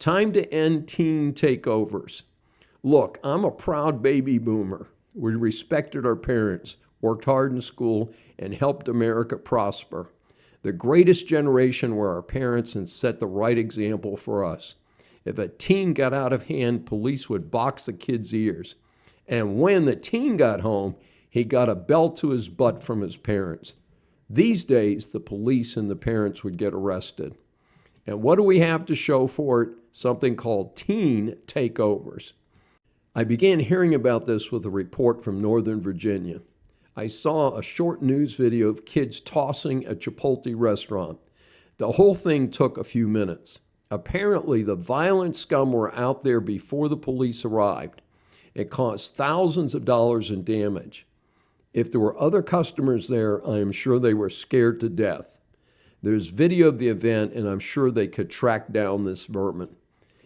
Time to end teen takeovers. Look, I'm a proud baby boomer. We respected our parents, worked hard in school, and helped America prosper. The greatest generation were our parents and set the right example for us. If a teen got out of hand, police would box the kid's ears. And when the teen got home, he got a belt to his butt from his parents. These days, the police and the parents would get arrested. And what do we have to show for it? Something called teen takeovers. I began hearing about this with a report from Northern Virginia. I saw a short news video of kids tossing a Chipotle restaurant. The whole thing took a few minutes. Apparently, the violent scum were out there before the police arrived. It caused thousands of dollars in damage. If there were other customers there, I am sure they were scared to death. There's video of the event, and I'm sure they could track down this vermin.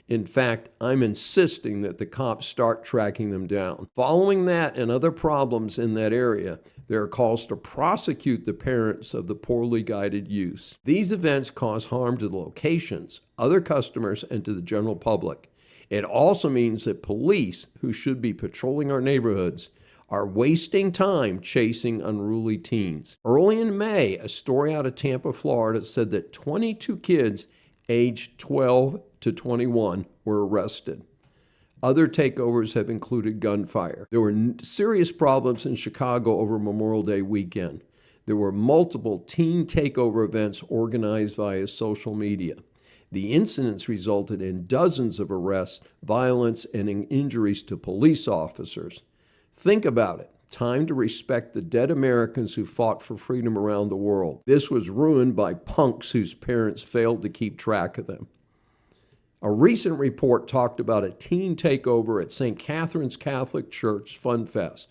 In fact, I'm insisting that the cops start tracking them down. Following that and other problems in that area, there are calls to prosecute the parents of the poorly guided youth. These events cause harm to the locations, other customers, and to the general public. It also means that police, who should be patrolling our neighborhoods, are wasting time chasing unruly teens. Early in May, a story out of Tampa, Florida said that 22 kids aged 12 to 21 were arrested. Other takeovers have included gunfire. There were serious problems in Chicago over Memorial Day weekend. There were multiple teen takeover events organized via social media. The incidents resulted in dozens of arrests, violence, and injuries to police officers. Think about it. Time to respect the dead Americans who fought for freedom around the world. This was ruined by punks whose parents failed to keep track of them. A recent report talked about a teen takeover at St. Catherine's Catholic Church Fun Fest.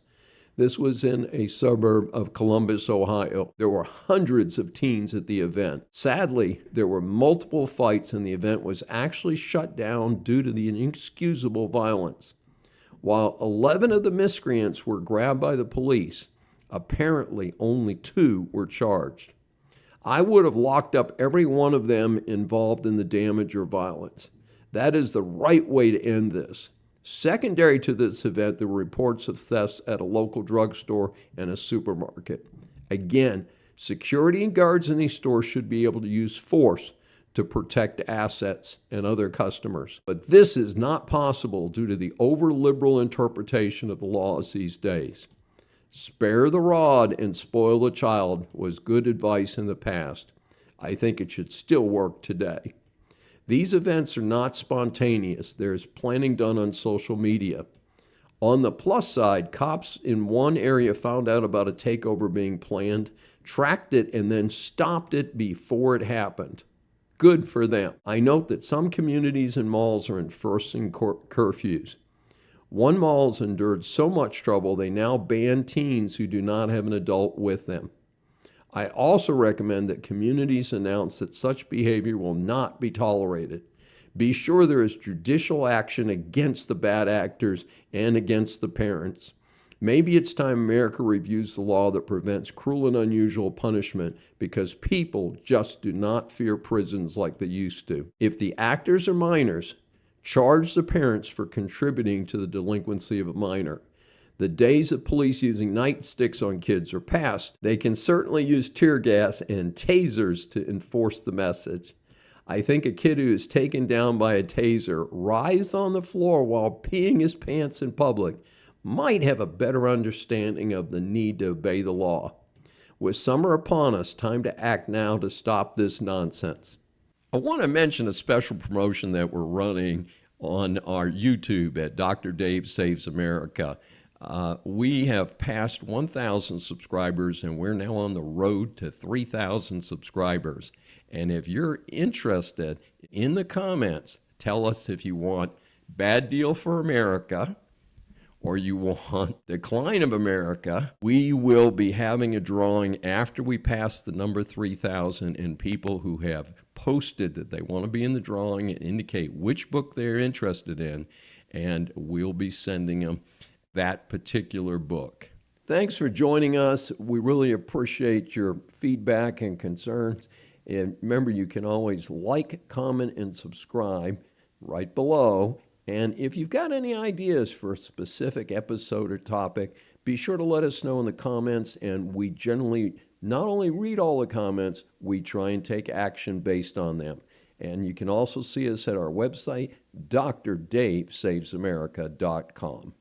This was in a suburb of Columbus, Ohio. There were hundreds of teens at the event. Sadly, there were multiple fights and the event was actually shut down due to the inexcusable violence. While 11 of the miscreants were grabbed by the police, apparently only 2 were charged. I would have locked up every one of them involved in the damage or violence. That is the right way to end this. Secondary to this event, there were reports of thefts at a local drugstore and a supermarket. Again, security and guards in these stores should be able to use force to protect assets and other customers. But this is not possible due to the over-liberal interpretation of the laws these days. Spare the rod and spoil the child was good advice in the past. I think it should still work today. These events are not spontaneous. There's planning done on social media. On the plus side, cops in one area found out about a takeover being planned, tracked it, and then stopped it before it happened. Good for them. I note that some communities and malls are enforcing curfews. One mall has endured so much trouble, they now ban teens who do not have an adult with them. I also recommend that communities announce that such behavior will not be tolerated. Be sure there is judicial action against the bad actors and against the parents. Maybe it's time America reviews the law that prevents cruel and unusual punishment because people just do not fear prisons like they used to. If the actors are minors, charge the parents for contributing to the delinquency of a minor. The days of police using nightsticks on kids are past. They can certainly use tear gas and tasers to enforce the message. I think a kid who is taken down by a taser, writhes on the floor while peeing his pants in public, might have a better understanding of the need to obey the law. With summer upon us, time to act now to stop this nonsense. I want to mention a special promotion that we're running on our YouTube at Dr. Dave Saves America. We have passed 1,000 subscribers, and we're now on the road to 3,000 subscribers. And if you're interested, in the comments, tell us if you want Bad Deal for America or you want Decline of America. We will be having a drawing after we pass the number 3,000, and people who have posted that they want to be in the drawing and indicate which book they're interested in, and we'll be sending them that particular book. Thanks for joining us. We really appreciate your feedback and concerns. And remember, you can always like, comment, and subscribe. right below. And if you've got any ideas for a specific episode or topic, be sure to let us know in the comments. And we generally not only read all the comments, we try and take action based on them. And you can also see us at our website, drdavesavesamerica.com.